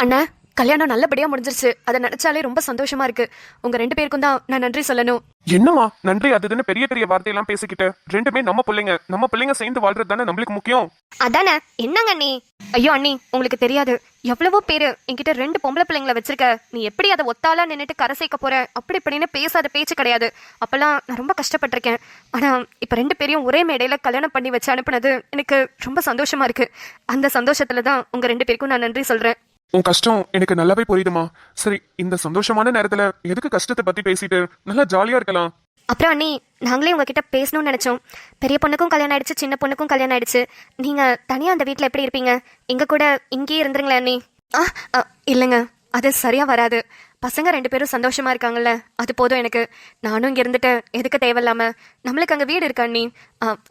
அண்ணா, கல்யாணம் நல்லபடியா முடிஞ்சிருச்சு. அதை நினைச்சாலே ரொம்ப சந்தோஷமா இருக்கு. உங்க 2 பேருக்கும் தான் நான் நன்றி சொல்லணும். என்னமா நன்றி அதுன்னு பெரிய பெரிய வார்த்தையெல்லாம் பேசிக்கிட்டு, ரெண்டுமே நம்ம பிள்ளைங்க சேர்ந்து வாழ்றது தானே நம்மளுக்கு முக்கியம். அதானே. என்னங்க நீ? ஐயோ அண்ணி, உங்களுக்கு தெரியாது, எவ்வளவோ பேரு என்கிட்ட 2 பொம்பளை பிள்ளைங்களை வச்சிருக்க, நீ எப்படி அதை ஒத்தாலா நின்னுட்டு கரை சேர்க்க போற அப்படி இப்படின்னு பேசாத பேச்சு கிடையாது. அப்பெல்லாம் நான் ரொம்ப கஷ்டப்பட்டிருக்கேன். ஆனா இப்ப 2 பேரையும் ஒரே மேடையில கல்யாணம் பண்ணி வச்சு அனுப்புனது எனக்கு ரொம்ப சந்தோஷமா இருக்கு. அந்த சந்தோஷத்துலதான் உங்க 2 பேருக்கும் நான் நன்றி சொல்றேன். உன் கஷ்டம் எனக்கு நல்லாவே புரியுதுமா. சரி, இந்த சந்தோஷமான நேரத்துல எதுக்கு கஷ்டத்தை பத்தி பேசிட்டு நல்லா ஜாலியா இருக்கலாம். அப்புறம் அண்ணி, நாங்களே உங்ககிட்ட பேசணும்னு நினைச்சோம். பெரிய பொண்ணுக்கும் கல்யாணம் ஆயிடுச்சு, சின்ன பொண்ணுக்கும் கல்யாணம் ஆயிடுச்சு. நீங்க தனியா அந்த வீட்டுல எப்படி இருப்பீங்க? எங்க கூட இங்கேயே இருந்துருங்களேன் அண்ணி. இல்லைங்க, அது சரியா வராது. பசங்க 2 பேரும் சந்தோஷமா இருக்காங்கல்ல, அது போதும் எனக்கு. நானும் இங்க இருந்துட்டு எதுக்கு தேவையில்லாம? நம்மளுக்கு அங்க வீடு இருக்கு அண்ணி.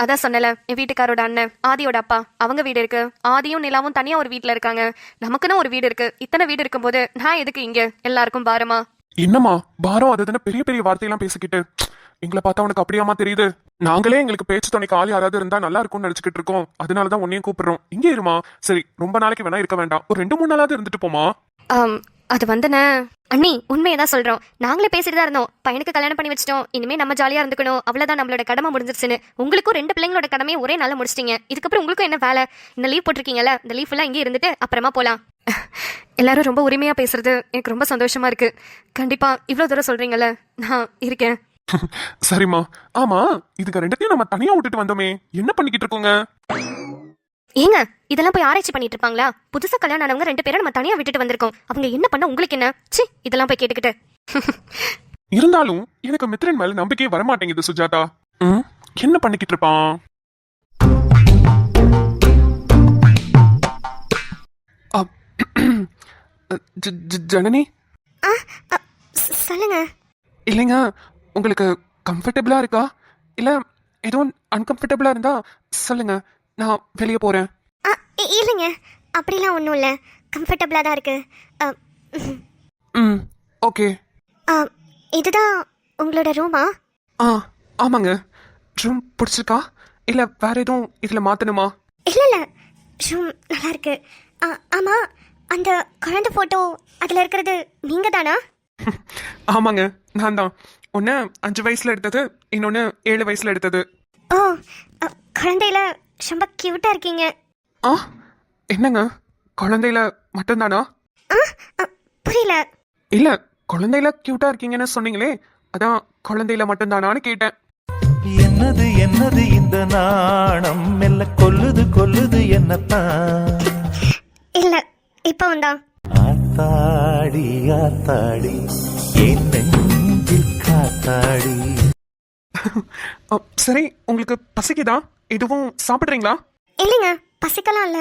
அதான் சொன்னல, என் வீட்டுக்காரோட அண்ணன் ஆதியோட அப்பா, அவங்க வீடு இருக்கு. ஆதியும் நிலாவும் தனியா ஒரு வீட்டுல இருக்காங்க. நமக்குன்னு ஒரு வீடு இருக்கு. இத்தனை வீடு இருக்கும்போது நான் எதுக்கு இங்க எல்லாருக்கும் பாரமா? என்னம்மா பாரம் அதுதானே பெரிய பெரிய வார்த்தையெல்லாம் பேசிக்கிட்டு? எங்களை பார்த்தா உனக்கு அப்படியாமா தெரியுது? நாங்களே எங்களுக்கு பேச்சு துணைக்கு ஆள் யாராவது இருந்தா நல்லா இருக்கும்னு நினைச்சுக்கிட்டு இருக்கோம். அதனாலதான் உன்னையும் கூப்பிடுறோம். இங்கே இருமா. சரி, ரொம்ப நாளைக்கு வேணா இருக்க வேண்டாம், ஒரு 2-3 நாளாவது இருந்துட்டு போமா. அது வந்துண்ணே அண்ணி, உண்மையதான் சொல்றோம். நாங்களே பேசிட்டு தான் இருந்தோம். பையனுக்கு கல்யாணம் பண்ணி வச்சிட்டோம், இனிமே நம்ம ஜாலியா இருந்துக்கணும், அவ்வளவுதான், நம்மளோட கடமை முடிஞ்சிருச்சுன்னு. உங்களுக்கும் 2 பிள்ளைங்களோட கடமையை ஒரே நாள்ல முடிச்சிட்டீங்க. இதுக்கப்புறம் உங்களுக்கும் என்ன வேலை? இந்த லீவ் போட்டிருக்கீங்கல்ல, இந்த லீவ் எல்லாம் இங்கே இருந்துட்டு அப்புறமா போலாம். எல்லாரும் ரொம்ப உரிமையா பேசுறது எனக்கு ரொம்ப சந்தோஷமா இருக்கு. கண்டிப்பா இவ்வளவு தூரம் சொல்றீங்கல்ல, நான் இருக்கேன். சரிம்மா. ஆமா, இதுக்கு 2த்தையும் நம்ம தனியா விட்டுட்டு வந்தோமே, என்ன பண்ணிக்கிட்டு இருக்கோங்க? ஏங்க, இதெல்லாம் போய் ஆராய்ச்சி பண்ணிட்டு இருப்பாங்களா? புதுசா கல்யாணம் ஆனவங்க 2 பேரை நம்ம தனியா விட்டுட்டு வந்திருக்கோம். அவங்க என்ன பண்ண உங்களுக்கு என்ன? சி, இதெல்லாம் போய் கேட்டுக்கிட்டு. இருந்தாலும் எனக்கு மித்ரன் மேல நம்பிக்கையே வரமாட்டேங்குது சுஜாதா. என்ன பண்ணிக்கிட்டு இருப்பான்? ஜனனி, சொல்லுங்க. இல்லைங்க, உங்களுக்கு கம்ஃபர்டபுளா இருக்கா? இல்ல எதுவும் அன்கம்ஃபர்டபுளா இருந்தா சொல்லுங்க, நான் வெளியே போறேன். இல்லைங்க, அப்படிலாம் ஒன்றும் இல்லை, கம்ஃபர்டபுளாக தான் இருக்கு. ஓகே. இதுதான் உங்களோட ரூமா? ஆமாங்க. ரூம் பிடிச்சிருக்கா இல்ல வேற எதுவும் இதுல மாத்தணுமா? இல்லை இல்லை, ரூம் நல்லா இருக்கு. ஆமாம், அந்த குழந்தை ஃபோட்டோ அதில் இருக்கிறது நீங்கள் தானா? ஆமாங்க, நான் தான். ஒன்று 5 வயசுல எடுத்தது, இன்னொன்று 7 வயசுல எடுத்தது. ஓ, குழந்தையில ரொம்ப கியூட்டாக இருக்கீங்க. என்னங்க, குழந்தையில மட்டும்தானா? புரியல. இல்ல, குழந்தையில கியூட்டா இருக்கீங்கன்னு சொன்னீங்களே, அதான் குழந்தையில மட்டும்தானான்னு கேட்டேன். என்னது என்னது இந்த நாணம் மெல்ல கொல்லுது என்னத்தான்? இல்ல, இப்போ வந்தான். ஆத்தாடி ஆத்தாடி என் நெஞ்சில் காத்தாடி. சரி, உங்களுக்கு பசிக்குதா? எதுவும் சாப்பிடுறீங்களா? இல்லைங்க, பசிக்கலாம் இல்ல.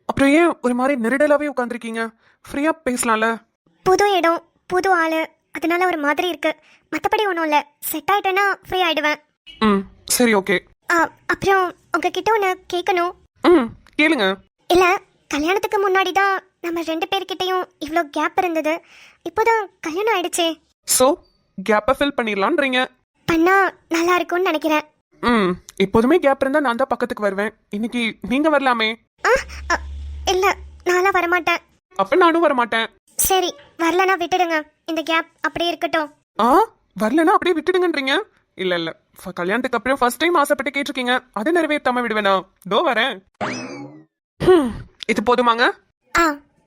அப்புறம் ஏன் ஒரு மாதிரி நெருடலாவே உட்காந்துருக்கீங்க? ஃப்ரீயா பேசலாம்ல. புது இடம், புது ஆளு, அதனால ஒரு மாதிரி இருக்கு. மற்றபடி ஒன்றும் இல்லை. செட் ஆயிட்டேன்னா ஃப்ரீ ஆயிடுவேன். சரி, ஓகே. அப்புறம் உங்ககிட்ட ஒன்று கேட்கணும். கேளுங்க. இல்ல, கல்யாணத்துக்கு முன்னாடி தான் நம்ம 2 பேர்கிட்டையும் இவ்வளோ கேப் இருந்தது. இப்போதான் கல்யாணம் ஆயிடுச்சே. சோ கேப்பை ஃபில் பண்ணிடலான்றீங்க? பண்ணா நல்லா இருக்கும்னு நினைக்கிறேன். எப்போதுமே கேப் இருந்தா நான் தான் பக்கத்துக்கு வருவேன். இன்னைக்கு நீங்க வரலாமே. இல்ல, நான்லாம் வரமாட்டேன். அப்ப நானும் வரமாட்டேன். சரி, வரலனா விட்டுடுங்க. இந்த கேப் அப்படியே இருக்கட்டும். வரலனா அப்படியே விட்டுடுங்கன்றீங்க? இல்ல இல்ல, கல்யாணத்துக்கு அப்புறம் ஃபர்ஸ்ட் டைம் ஆசைப்பட்டு கேட்டிருக்கீங்க, அதை நிறைவேற்றாம விடுவேனா? தோ வரேன். இது போதுமாங்க?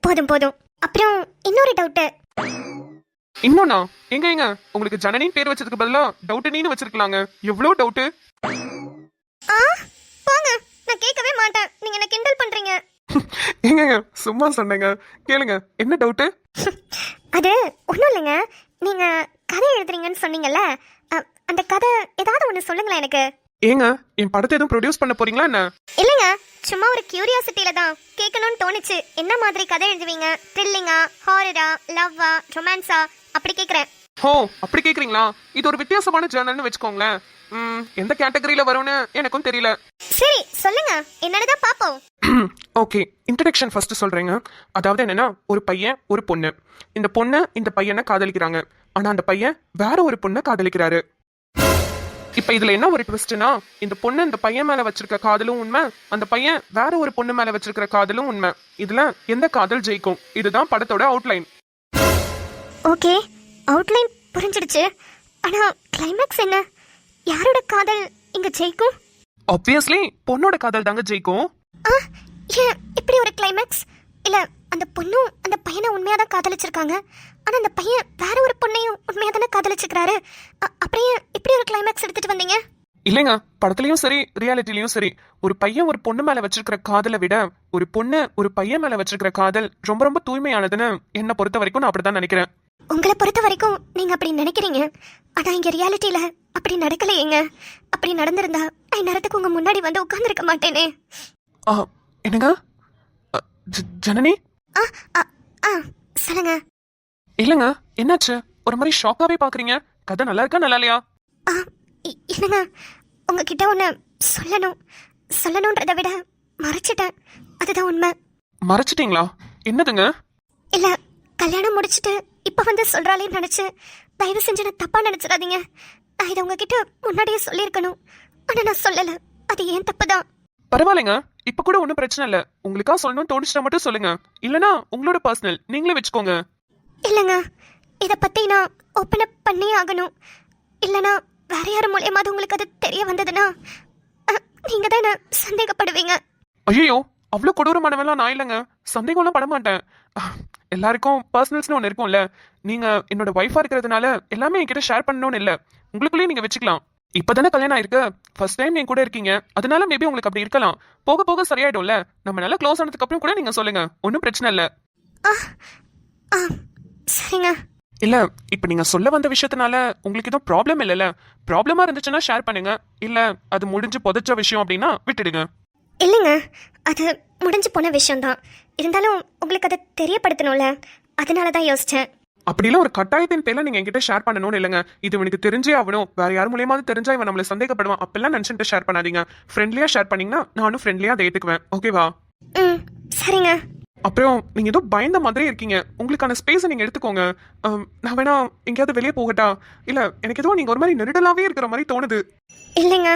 போதும் போதும். அப்புறம் இன்னொரு டவுட். இன்னொன்னா? எங்க உங்களுக்கு ஜனனின் பேர் வச்சதுக்கு பதிலா டவுட் நீன்னு வச்சிருக்கலாங்க. எவ்வளவு டவுட்? போங்க, நான் கேட்கவே மாட்டேன். நீங்க என்ன கிண்டல் பண்றீங்க. எங்க சும்மா சொன்னேங்க, கேளுங்க. என்ன டவுட்? அது ஒண்ணும் இல்லைங்க. நீங்க கதை எழுதுறீங்கன்னு சொன்னீங்கல்ல, அந்த கதை ஏதாவது ஒண்ணு சொல்லுங்களேன் எனக்கு. ஏங்க, என் படத்தை எதுவும் ப்ரொடியூஸ் பண்ண போறீங்களா என்ன? இல்லைங்க, சும்மா ஒரு கியூரியாசிட்டியில தான் கேட்கணும்னு தோணுச்சு. என்ன மாதிரி கதை எழுதுவீங்க? த்ரில்லிங்கா, ஹாரரா, லவ்வா, ரொமான்ஸா, அப்படி கேக்குறேன். அப்படி கேக்குறீங்களா? இது ஒரு வித்தியாசமான ஜேர்னல்னு வச்சுக்கோங்களேன். எந்த கேட்டகரியில வரும்னு எனக்கும் தெரியல. சரி சொல்லுங்க, என்னதான் பாப்போம். ஓகே, இன்ட்ரடக்ஷன் ஃபர்ஸ்ட் சொல்றேங்க. அதாவது என்னன்னா, ஒரு பையன் ஒரு பொண்ணு. இந்த பொண்ணு இந்த பையனை காதலிக்கிறாங்க. ஆனா அந்த பையன் வேற ஒரு பொண்ணை காதலிக்கிறாரு. இப்ப இதுல என்ன ஒரு ட்விஸ்ட்னா, இந்த பொண்ணு இந்த பையன் மேல வச்சிருக்க காதலும் உண்மை, அந்த பையன் வேற ஒரு பொண்ணு மேல வச்சிருக்கிற காதலும் உண்மை. இதுல எந்த காதல் ஜெயிக்கும்? இதுதான் படத்தோட அவுட்லைன். Okay, outline புரிஞ்சிடுச்சு. ஆனா கிளைமேக்ஸ் என்ன? யாரோட காதல் இங்க ஜெயிக்கும்? ஆப்வியஸ்லி பொண்ணோட காதல் தாங்க ஜெயிக்கும். ஆ, ஏன் இப்படி ஒரு கிளைமேக்ஸ்? இல்ல அந்த பொண்ணும் அந்த பையனை உண்மையா தான் காதலிச்சிருக்காங்க. ஆனா அந்த பையன் வேற ஒரு பொண்ணையும் உண்மையா தானே காதலிச்சிருக்காரு. அப்படியே இப்படி ஒரு கிளைமேக்ஸ் எடுத்துட்டு வந்தீங்க? இல்லைங்க, படத்துலயும் சரி ரியாலிட்டிலயும் சரி, ஒரு பையன் ஒரு பொண்ணு மேல வச்சிருக்கிற காதலை விட ஒரு பொண்ணு ஒரு பையன் மேல வச்சிருக்கிற காதல் ரொம்ப ரொம்ப தூய்மையானதுன்னு என்ன பொறுத்த வரைக்கும் நான் அப்படிதான் நினைக்கிறேன். உங்களை பொறுத்த வரைக்கும் நீங்க அப்படி நினைக்கிறீங்க. ஆனா இங்க ரியாலிட்டியில அப்படி நடக்கலையேங்க. அப்படி நடந்திருந்தா நான் நேரத்துக்கு உங்க முன்னாடி வந்து உட்கார்ந்துருக்க மாட்டேனே. என்னங்க ஜனனி? ஆ ஆ ஆ சொல்லுங்க. இல்லைங்க, என்னாச்சு? ஒரு மாதிரி ஷாக்காவே பாக்குறீங்க. கதை நல்லா இருக்கா நல்லா இல்லையா? என்னங்க, உங்ககிட்ட ஒண்ணு சொல்லணும்ன்றதை விட மறைச்சிட்டேன். அதுதான் உண்மை. மறைச்சிட்டீங்களா? என்னதுங்க? இல்ல, கல்யாணம் முடிச்சிட்டு இப்ப வந்து சொல்றாளேன்னு நினைச்சு தயவு செஞ்சு நான் தப்பா நினைச்சிடாதீங்க. நான் இதை உங்ககிட்ட முன்னாடியே சொல்லியிருக்கணும். ஆனா நான் சொல்லல. அது ஏன் தப்புதான். பரவாயில்லைங்க, இப்ப கூட ஒன்றும் பிரச்சனை இல்லை. உங்களுக்கா சொல்லணும் தோணுச்சுட்டா மட்டும் சொல்லுங்க. இல்லனா உங்களோட பர்சனல் நீங்களே வச்சுக்கோங்க. இல்லைங்க, இதை பத்தி நான் ஓப்பன் அப் பண்ணி ஆகணும். இல்லனா வேற யார் மூலியமாவது உங்களுக்கு அது தெரிய வந்ததுன்னா நீங்க தான் என்ன சந்தேகப்படுவீங்க. ஐயோ, அவ்வளோ கொடூரமானவெல்லாம் நான் இல்லைங்க. சந்தேகம்லாம் பட மாட்டேன். எல்லாருக்கும் பர்சனல்ஸ்னு ஒன்று இருக்கும்ல. நீங்க என்னோட ஒய்ஃபா இருக்கிறதுனால எல்லாமே என்கிட்ட ஷேர் பண்ணணும்னு இல்லை. உங்களுக்குள்ளேயே நீங்க வச்சுக்கலாம். இப்பதானே கல்யாணம் ஆயிருக்கு, ஃபர்ஸ்ட் டைம் என் கூட இருக்கீங்க. அதனால மேபி உங்களுக்கு அப்படி இருக்கலாம். போக போக சரியாயிடும்ல. நம்ம நல்லா க்ளோஸ் ஆனதுக்கு அப்புறம் கூட நீங்க சொல்லுங்க, ஒன்றும் பிரச்சனை இல்லை. சரிங்க. இல்ல, இப்ப நீங்க சொல்ல வந்த விஷயத்தினால உங்களுக்கு எதுவும் ப்ராப்ளம் இல்லைல்ல? ப்ராப்ளமா இருந்துச்சுன்னா ஷேர் பண்ணுங்க. இல்ல அது முடிஞ்சு புதைச்ச விஷயம் அப்படின்னா விட்டுடுங்க. இல்லைங்க, அது முடிஞ்சு போன விஷயம்தான். இருந்தாலும் உங்களுக்கு அதை தெரியப்படுத்தணும்ல, அதனால தான் யோசிச்சேன். அப்படிலாம் ஒரு கட்டாயத்தின் பேர்ல நீங்க என்கிட்ட ஷேர் பண்ணணும்னு இல்லைங்க. இது இவனுக்கு தெரிஞ்சே ஆகணும், வேற யார் மூலியமாவது தெரிஞ்சா இவன் நம்மளை சந்தேகப்படுவான் அப்பெல்லாம் நினைச்சுட்டு ஷேர் பண்ணாதீங்க. ஃப்ரெண்ட்லியா ஷேர் பண்ணீங்கன்னா நானும் ஃப்ரெண்ட்லியா அதை ஏத்துக்குவேன். ஓகேவா? சரிங்க. அப்புறம் நீங்க ஏதோ பயந்த மாதிரியே இருக்கீங்க. உங்களுக்கான ஸ்பேஸை நீங்க எடுத்துக்கோங்க. நான் வேணா எங்கேயாவது வெளியே போகட்டா? இல்ல எனக்கு ஏதோ நீங்க ஒரு மாதிரி நெருடலாவே இருக்கிற மாதிரி தோணுது. இல்லைங்க,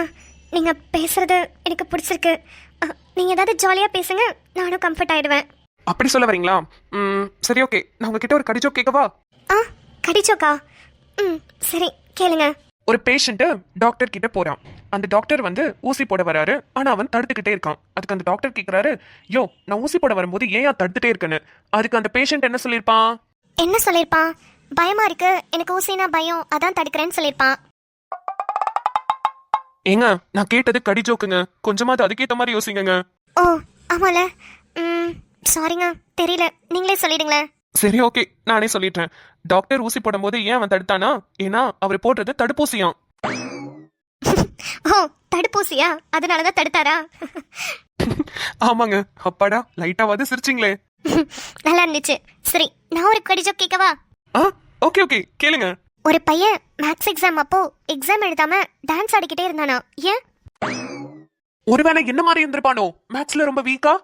நீங்க பேசுறது எனக்கு பிடிச்சிருக்கு. நீங்க ஏதாவது ஜாலியா பேசுங்க, நானும் கம்ஃபர்ட் ஆயிடுவேன். அப்படி சொல்ல வரீங்களா? சரி, ஓகே. நான் உங்ககிட்ட ஒரு கடிஜோ கேட்கவா? கடிச்சோக்கா? சரி, கேளுங்க. ஒரு பேஷண்ட் டாக்டர் கிட்ட போறான். அந்த டாக்டர் வந்து ஊசி போட வராரு. ஆனா அவன் தடுத்துக்கிட்டே இருக்கான். அதுக்கு அந்த டாக்டர் கேக்குறாரு, யோ நான் ஊசி போட வரும்போது ஏன் தடுத்துட்டே இருக்கேன்னு. அதுக்கு அந்த பேஷண்ட் என்ன சொல்லிருப்பான்? என்ன சொல்லிருப்பான்? பயமா இருக்கு, எனக்கு ஊசினா பயம், அதான் தடுக்கிறேன்னு சொல்லிருப்பான். ஏங்க, நான் கேட்டது கடிஜோக்குங்க. கொஞ்சமாவது அதுக்கேற்ற மாதிரி யோசிங்க. ஓ ஆமால, சாரிங்க, தெரியல, நீங்களே சொல்லிடுங்களேன். சரி, ஓகே, நானே சொல்லிட்டேன். டாக்டர் ஊசி போடும் போது ஏன் அவன் தடுத்தானா? ஏன்னா அவர் போடுறது தடுப்பூசியாம். ஓ, தடுப்பூசியா? அதனாலதான் தடுத்தாரா? ஆமாங்க. அப்பாடா, லைட்டாவது சிரிச்சிங்களே. நல்லா இருந்துச்சு. சரி, நான் ஒரு கடிஜோ கேட்கவா? ஓகே ஓகே, கேளுங்க. ஒரு பையன் மேக்ஸ் எக்ஸாம் அப்போ எக்ஸாம் எழுதாம டான்ஸ் ஆடிக்கிட்டே இருந்தானா, ஏன்? ஒருவேளை என்ன மாதிரி இருந்திருப்பானோ? மேக்ஸ்ல ரொம்ப வீக்கா?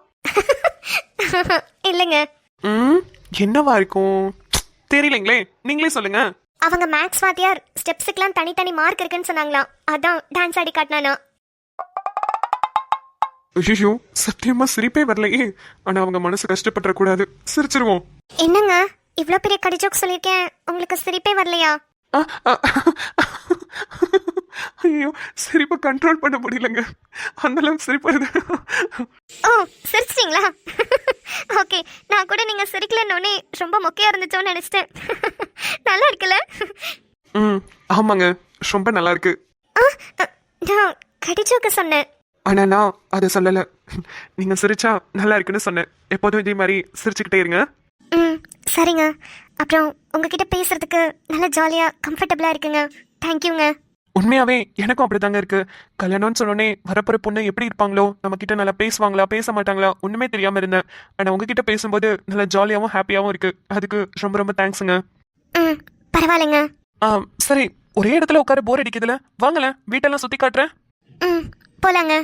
இல்லைங்க. என்னவா இருக்கும் தெரியலங்களே, நீங்களே சொல்லுங்க. அவங்க மேக்ஸ் வாத்தியார் ஸ்டெப்ஸுக்குலாம் தனித்தனி மார்க் இருக்குன்னு சொன்னாங்களாம், அதான் டான்ஸ் ஆடி காட்டினானா. ஐயோ, சத்தியமா சிரிப்பே வரலையே. ஆனா அவங்க மனசு கஷ்டப்பட்டுற கூடாது, சிரிச்சிருவோம். என்னங்க, இவ்ளோ பெரிய கடிஜோக் சொல்லிருக்கேன், உங்களுக்கு சிரிப்பே வரலையா? ஐயோ, சிரிப்பை கண்ட்ரோல் பண்ண முடியலங்க. அந்த அளவுக்கு சிரிப்பு வருது. ஓ, சிரிச்சிட்டீங்களா? ஓகே, நான் கூட நீங்க சிரிக்கலன்னே ரொம்ப மொக்கையா இருந்துச்சோன்னு நினைச்சிட்டேன். நல்லா இருக்குல்ல? ஆமாங்க, ரொம்ப நல்லா இருக்கு. நான் கடிஜோக்கு சொன்னேன். ஆனா நான் அதை சொல்லல. நீங்க சிரிச்சா நல்லா இருக்குன்னு சொன்னேன். எப்போதும் இதே மாதிரி சிரிச்சுக்கிட்டே இருங்க. சரிங்க. அப்புறம் உங்ககிட்ட பேசுறதுக்கு நல்ல ஜாலியா கம்ஃபர்டபுளா இருக்குங்க. தேங்க்யூங்க. உண்மையாவே எனக்கும் அப்படிதாங்க இருக்கு. கல்யாணம்னு சொன்னோடனே வரப்போற பொண்ணு எப்படி இருப்பாங்களோ, நம்ம கிட்ட நல்லா பேசுவாங்களா பேச மாட்டாங்களா ஒண்ணுமே தெரியாம இருந்தேன். ஆனா உங்ககிட்ட பேசும்போது நல்லா ஜாலியாவும் ஹாப்பியாவும் இருக்கு. அதுக்கு ரொம்ப ரொம்ப தேங்க்ஸுங்க. பரவாயில்லைங்க. சரி, ஒரே இடத்துல உட்கார போர் அடிக்குதுல, வாங்கல வீட்டெல்லாம் சுத்தி காட்டுறேன். போலாங்க.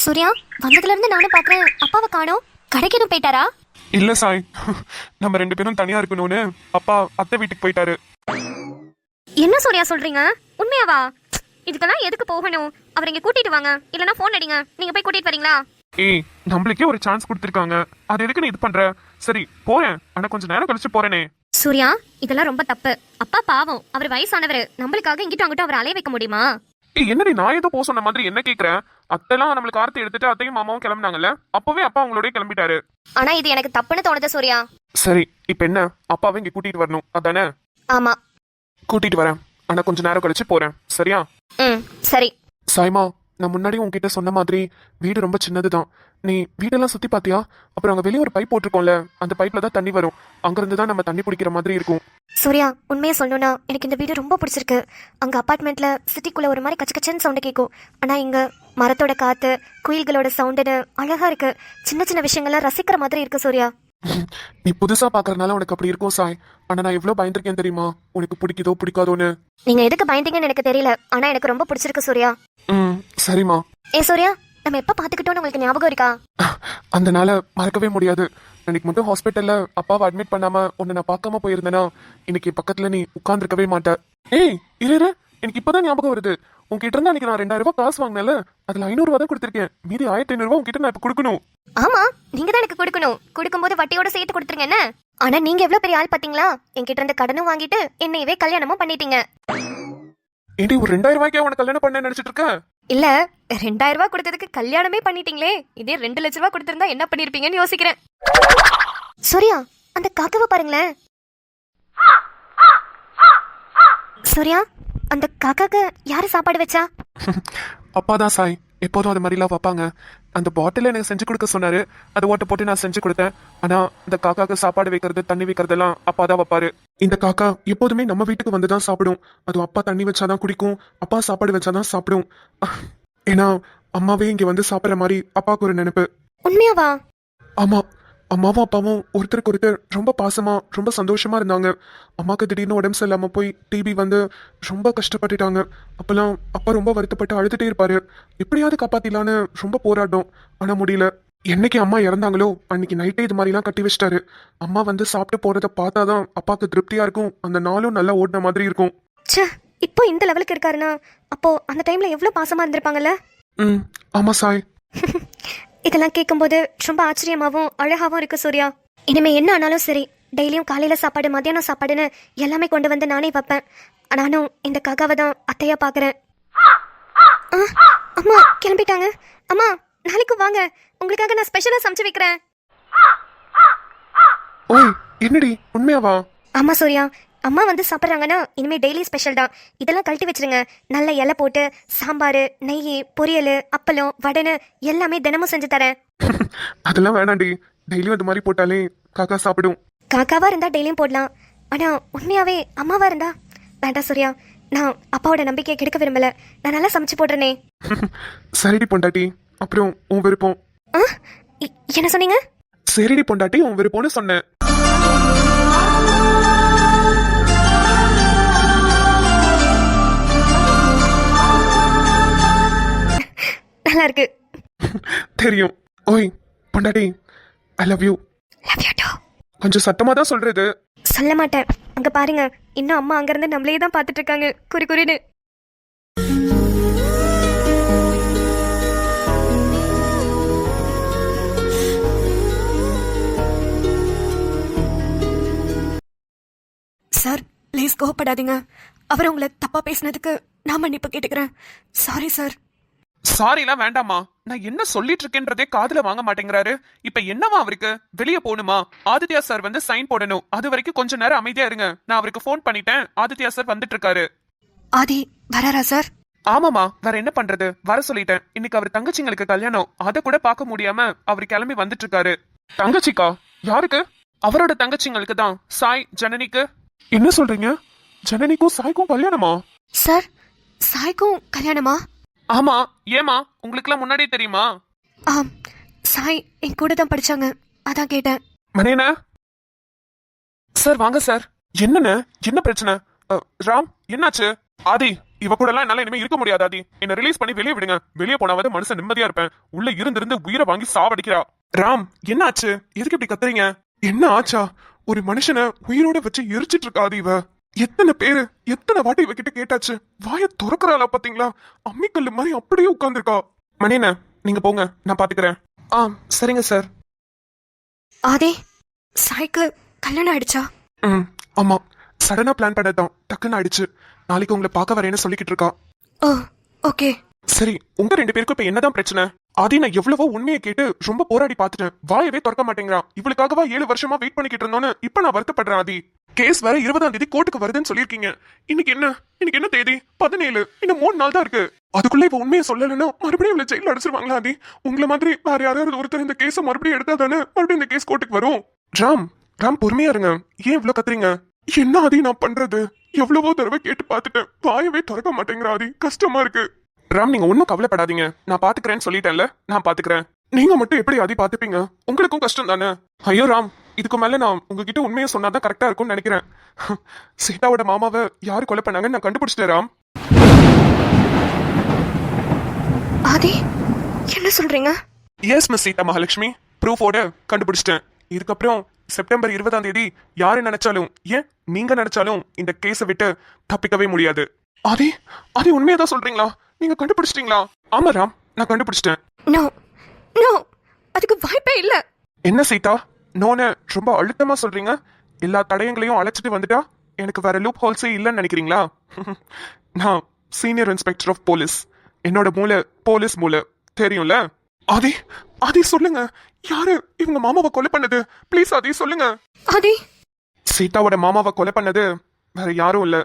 சூர்யா, வந்ததுல இருந்து நானும் பாக்குறேன், அப்பாவை காணோம். கடைக்கு எதுவும் போயிட்டாரா? இல்ல சாய், நம்ம 2 பேரும் தனியா இருக்கணும்னு அப்பா அத்தை வீட்டுக்கு போயிட்டாரு. என்ன சூர்யா சொல்றீங்க? உண்மையாவா? இதுக்கெல்லாம் எதுக்கு போகணும்? அவர் இங்க கூட்டிட்டு வாங்க, இல்லனா ஃபோன் அடிங்க, நீங்க போய் கூட்டிட்டு வரீங்களா? ஏய், நம்மளுக்கே ஒரு சான்ஸ் கொடுத்திருக்காங்க, அது எதுக்கு நீ இது பண்ற? சரி போறேன், ஆனா கொஞ்ச நேரம் கழிச்சு போறேனே. சூர்யா, இதெல்லாம் ரொம்ப தப்பு. அப்பா பாவம், அவர் வயசானவர், நம்மளுக்காக இங்கிட்ட அங்கிட்ட அவர் அலைய வைக்க முடியுமா? ஏய், என்னடி நான் ஏதோ போக சொன்ன மாதிரி என்ன கேக்குறேன்? அத்தைலாம் நம்மளுக்கு ஆர்த்தி எடுத்துட்டு அத்தையும் மாமாவும் கிளம்பினாங்கல்ல, அப்பவே அப்பா அவங்களோடய கிளம்பிட்டாரு. ஆனா இது எனக்கு தப்புன்னு தோணுது சூர்யா. சரி, இப்ப என்ன, அப்பாவை இங்க கூட்டிட்டு வரணும் அதானே? ஆமா. கூட்டிட்டு வரேன், ஆனா கொஞ்ச நேரம் கழிச்சு போறேன், சரியா? சரி. சாய்மா, நான் முன்னாடி உன்கிட்ட சொன்ன மாதிரி வீடு ரொம்ப சின்னதுதான். நீ வீடெல்லாம் சுத்தி பாத்தியா? அப்புறம் அங்க வெளியே ஒரு பைப் போட்டிருக்கோம்ல, அந்த பைப்ல தான் தண்ணி வரும். அங்க இருந்து தான் நம்ம தண்ணி பிடிக்கிற மாதிரி இருக்கும். சூர்யா, உண்மையை சொல்லணும்னா எனக்கு இந்த வீடு ரொம்ப பிடிச்சிருக்கு. அங்க அபார்ட்மெண்ட்ல சிட்டிக்குள்ள ஒரு மாதிரி கச்ச கச்சன்னு சவுண்டு கேட்கும். ஆனா இங்க மரத்தோட காத்து, குயில்களோட சவுண்டுன்னு அழகா இருக்கு. சின்ன சின்ன விஷயங்கள்லாம் ரசிக்கிற மாதிரி இருக்கு சூர்யா. நீ புதுசா பாக்குறதுனால உனக்கு அப்படி இருக்கும் சாய். ஆனா நான் எவ்வளவு பயந்துருக்கேன் தெரியுமா, உனக்கு பிடிக்குதோ பிடிக்காதோன்னு. நீங்க எதுக்கு பயந்தீங்கன்னு எனக்கு தெரியல, ஆனா எனக்கு ரொம்ப பிடிச்சிருக்கு சூர்யா. சரிம்மா. சூர்யா, நம்ம எப்ப பாத்துக்கிட்டோம்னு உங்களுக்கு ஞாபகம் இருக்கா? அந்த நாளை மறக்கவே முடியாது. இன்னைக்கு மட்டும் ஹாஸ்பிட்டல்ல அப்பாவை அட்மிட் பண்ணாம உன்னை நான் பார்க்காம போயிருந்தேனா, இன்னைக்கு பக்கத்துல நீ உட்கார்ந்துருக்கவே மாட்ட. ஏய் இரு, எனக்கு இப்பதான் ஞாபகம் வருது. உங்ககிட்ட இருந்தா அன்னைக்கு நான் 2000 ரூபாய் காசு வாங்கினேன்ல, அதுல 500 ரூபாய் தான் கொடுத்திருக்கேன். மீதி 1500 ரூபாய் உங்ககிட்ட நான் இப்ப கொடுக்கணும். ஆமா, நீங்க தான் எனக்கு கொடுக்கணும். கொடுக்கும்போது வட்டியோட சேர்த்து கொடுத்துருங்க என்ன? ஆனா நீங்க எவ்வளவு பெரிய ஆள் பாத்தீங்களா? என்கிட்ட இருந்து கடனும் வாங்கிட்டு என்னையவே கல்யாணமும் பண்ணிட்டீங்க. ஏடி, ஒரு 2000 ரூபாய்க்கு உனக்கு கல்யாணம் பண்ண நினைச்சிட்டு இருக்க? இல்ல, 2000 ரூபாய் கொடுத்ததுக்கு கல்யாணமே பண்ணிட்டீங்களே. இதே 2 லட்சம் ரூபாய் கொடுத்திருந்தா என்ன பண்ணிருப்பீங்கன்னு யோசிக்கிறேன். சூர்யா, அந்த காக்காவை பாருங்களேன். சூர்யா, அந்த காக்காக்கு யாரு சாப்பாடு வச்சா? அப்பாதான் சாய், எப்போதும் அது மாதிரிலாம் வைப்பாங்க. அந்த பாட்டில் எனக்கு செஞ்சு கொடுக்க சொன்னாரு, அதை ஓட்ட போட்டு நான் செஞ்சு கொடுத்தேன். ஆனா இந்த காக்காக்கு சாப்பாடு வைக்கிறது, தண்ணி வைக்கிறதெல்லாம் அப்பா தான் வைப்பாரு. இந்த காக்கா எப்போதுமே நம்ம வீட்டுக்கு வந்துதான் சாப்பிடும். அதுவும் அப்பா தண்ணி வச்சாதான் குடிக்கும், அப்பா சாப்பாடு வச்சாதான் சாப்பிடும். ஏன்னா அம்மாவே இங்க வந்து சாப்பிட்ற மாதிரி அப்பாவுக்கு ஒரு நினைப்பு. உண்மையாவா? ஆமா, அம்மாவும் அப்பாவும் ஒருத்தருக்கு ஒருத்தர் ரொம்ப பாசமா ரொம்ப சந்தோஷமா இருந்தாங்க. அம்மாவுக்கு திடீர்னு உடம்பு சரியில்லாம போய் டிபி வந்து ரொம்ப கஷ்டப்பட்டுட்டாங்க. அப்பெல்லாம் அப்பா ரொம்ப வருத்தப்பட்டு அழுதுட்டே இருப்பாரு. எப்படியாவது காப்பாத்திடலான்னு ரொம்ப போராட்டம், ஆனா முடியல. என்னைக்கு அம்மா இறந்தாங்களோ அன்னைக்கு நைட்டே இது மாதிரிலாம் கட்டி வச்சிட்டாரு. அம்மா வந்து சாப்பிட்டு போறத பார்த்தாதான் அப்பாவுக்கு திருப்தியா இருக்கும். அந்த நாளும் நல்லா ஓடின மாதிரி இருக்கும். இப்போ இந்த லெவலுக்கு இருக்காருன்னா அப்போ அந்த டைம்ல எவ்வளவு பாசமா இருந்திருப்பாங்கல்ல. ஆமா சாய். இதெல்லாம் கேட்கும்போது ரொம்ப ஆச்சரியமாவும் அழகாவும் இருக்கு சூர்யா. இனிமே என்ன ஆனாலும் சரி, டெய்லியும் காலையில சாப்பாடு, மத்தியானம் சாப்பாடுன்னு எல்லாமே கொண்டு வந்து நானே வைப்பேன். நானும் இந்த காக்காவை தான் அத்தையா பாக்குறேன். அம்மா கிளம்பிட்டாங்க. அம்மா, நாளைக்கு வாங்க, உங்களுக்காக நான் ஸ்பெஷலா சமைச்சு வைக்கிறேன். ஓய், என்னடி உண்மையாவா? ஆமா சூர்யா, அம்மா வந்து சாப்பிட்றாங்கன்னா இனிமே டெய்லி ஸ்பெஷல் தான். இதெல்லாம் கழட்டி வச்சிருங்க. நல்ல இலை போட்டு சாம்பார், நெய், பொரியல், அப்பளம், வடைன்னு எல்லாமே தினமும் செஞ்சு தரேன். அதெல்லாம் வேணாண்டி, டெய்லியும் அது மாதிரி போட்டாலே காக்கா சாப்பிடும். காக்காவா இருந்தா டெய்லியும் போடலாம், ஆனா உண்மையாவே அம்மாவா இருந்தா வேண்டாம் சூர்யா. நான் அப்பாவோட நம்பிக்கையை கெடுக்க விரும்பல. நான் நல்லா சமைச்சு போடுறேனே. சரிடி பொண்டாட்டி, அப்புறம் உன் விருப்பம். என்ன சொன்னீங்க? சரிடி பொண்டாட்டி, உன் விருப்பம்னு சொன்னேன். நல்லா இருக்கு. தெரியும். ஓய் பொண்டாட்டி, I love you. Love you to. கொஞ்சம் சத்தமா தான் சொல்றது. சொல்ல மாட்டேன். அங்க பாருங்க, இன்னும் அம்மா அங்க இருந்து நம்மளே தான் பாத்துட்டு இருக்காங்க, குறி குறின்னு. சார், ப்ளீஸ் கோவப்படாதீங்க. அவர் உங்களை தப்பா பேசினதுக்கு நான் மன்னிப்பு கேட்டுக்கிறேன். Sorry sir. சாரிலாம் வேண்டாமா, நான் என்ன சொல்லிட்டு இருக்கேன்றதே காதுல வாங்க மாட்டேங்கிறாரு. இப்ப என்னவா அவருக்கு? வெளியே போகணுமா? ஆதித்யா சார் வந்து சைன் போடணும். அது வரைக்கும் கொஞ்ச நேரம் அமைதியா இருங்க. நான் அவருக்கு போன் பண்ணிட்டேன், ஆதித்யா சார் வந்துட்டு இருக்காரு. ஆதி வராரா சார்? ஆமாமா, வேற என்ன பண்றது, வர சொல்லிட்டேன். இன்னைக்கு அவர் தங்கச்சிங்களுக்கு கல்யாணம், அதை கூட பார்க்க முடியாம அவர் கிளம்பி வந்துட்டு இருக்காரு. தங்கச்சிக்கா? யாருக்கு? அவரோட தங்கச்சிங்களுக்கு தான், சாய், ஜனனிக்கு. என்ன சொல்றீங்க? ஜனனிக்கும் சாய்க்கும் கல்யாணமா? சார், சாய்க்கும் கல்யாணமா? ஆமா, ஏமா, உங்களுக்குலாம் முன்னாடியே தெரியுமா? சாய் என் கூட தான் படிச்சாங்க, அதான் கேட்டேன். மணேனா சார், வாங்க சார். என்னன்னு, என்ன பிரச்சனை? ராம், என்னாச்சு? ஆதி, இவ கூட எல்லாம் என்னால இனிமே இருக்க முடியாது. ஆதி, என்ன ரிலீஸ் பண்ணி வெளியே விடுங்க. வெளியே போனாவது மனுஷன் நிம்மதியா இருப்பேன். உள்ள இருந்து உயிரை வாங்கி சாவடிக்கிறா. ராம் என்ன ஆச்சு? எதுக்கு இப்படி கத்துறீங்க? என்ன ஆச்சா? ஒரு மனுஷனை உயிரோட வச்சு எரிச்சிட்டு இருக்காது இவ. எத்தனை பேரு எத்தனை வாட்டி இவகிட்ட கேட்டாச்சு, வாய திறக்கறாளா பாத்தீங்களா? அம்மிக்கல்லு மாதிரி அப்படியே உட்கார்ந்துருக்கா. மணியண்ண நீங்க போங்க, நான் பாத்துக்கிறேன். ஆ சரிங்க சார். ஆதி சாய்க்கு கல்யாணம் ஆயிடுச்சா? ம் ஆமா, சடனா பிளான் பண்ணதான் டக்குன்னு ஆயிடுச்சு. நாளைக்கு உங்களை பார்க்க வரேன்னு சொல்லிக்கிட்டு இருக்கா. ஓ ஓகே. சரி, உங்க 2 பேருக்கும் இப்ப என்னதான் பிரச்சனை? ஆதி நான் எவ்வளவோ உண்மையை கேட்டு ரொம்ப போராடி பார்த்துட்டேன். வாயவே திறக்க மாட்டேங்கிறா. இவளுக்காகவா 7 வருஷமா வெயிட் பண்ணிக்கிட்டு இருந்தோன்னு இப்ப நான் வருத்தப்படுறேன். ஆதி கேஸ் வேற 20ஆம் தேதி கோர்ட்டுக்கு வருதுன்னு சொல்லியிருக்கீங்க. இன்னைக்கு என்ன தேதி? 17. இன்னும் 3 நாள் தான் இருக்கு. அதுக்குள்ள இவ உண்மையை சொல்லலைன்னா மறுபடியும் இவளை ஜெயில அடைச்சிருவாங்களா? ஆதி உங்களை மாதிரி வேற யாராவது ஒருத்தர் இந்த கேஸை மறுபடியும் எடுத்தா தானே மறுபடியும் இந்த கேஸ் கோர்ட்டுக்கு வரும். ராம் ராம் பொறுமையா இருங்க. ஏன் இவ்வளவு கத்துறீங்க? என்ன ஆதி நான் பண்றது? எவ்வளவோ தடவை கேட்டு பார்த்துட்டேன், வாயவே திறக்க மாட்டேங்கிற. ஆதி கஷ்டமா இருக்கு. ராம் நீங்க ஒன்னும் கவலைப்படாதீங்க, நான் பாத்துக்கிறேன்னு சொல்லிட்டேன்ல, நான் பாத்துக்கிறேன். நீங்க மட்டும் எப்படி ஆதி பாத்துப்பீங்க? உங்களுக்கும் கஷ்டம் தானே. ஐயோ ராம், இதுக்கு மேல நான் உங்ககிட்ட உண்மையை சொன்னாதான் கரெக்டா இருக்கும்னு நினைக்கிறேன். சீதாவோட மாமாவை யாரு கொலை பண்ணாங்கன்னு நான் கண்டுபிடிச்சிட்டேன் ராம். ஆதி என்ன சொல்றீங்க? எஸ் மிஸ் சீதா மகாலட்சுமி, ப்ரூஃபோட கண்டுபிடிச்சிட்டேன். இதுக்கப்புறம் செப்டம்பர் 20ஆம் தேதி யாரு நினைச்சாலும், ஏன் நீங்க நினைச்சாலும் இந்த கேஸை விட்டு தப்பிக்கவே முடியாது. ஆதி ஆதி உண்மையதான் சொல்றீங்களா? நீங்க கண்டுபிடிச்சிட்டீங்களா? ஆமா ராம், நான் கண்டுபிடிச்சிட்டேன். நோ நோ, அதுக்கு வாய்ப்பே இல்ல. என்ன சீதா நோன்னு ரொம்ப அழுத்தமா சொல்றீங்க? எல்லா தடயங்களையும் அழைச்சிட்டு வந்துட்டா எனக்கு வேற லூப் ஹோல்ஸே இல்லைன்னு நினைக்கிறீங்களா? நான் சீனியர் இன்ஸ்பெக்டர் ஆஃப் போலீஸ். என்னோட மூளை போலீஸ் மூளை, தெரியும்ல? ஆதி ஆதி சொல்லுங்க, யாரு இவங்க மாமாவை கொலை பண்ணது? ப்ளீஸ் ஆதி சொல்லுங்க. ஆதி சீதாவோட மாமாவை கொலை பண்ணது வேற யாரும் இல்ல,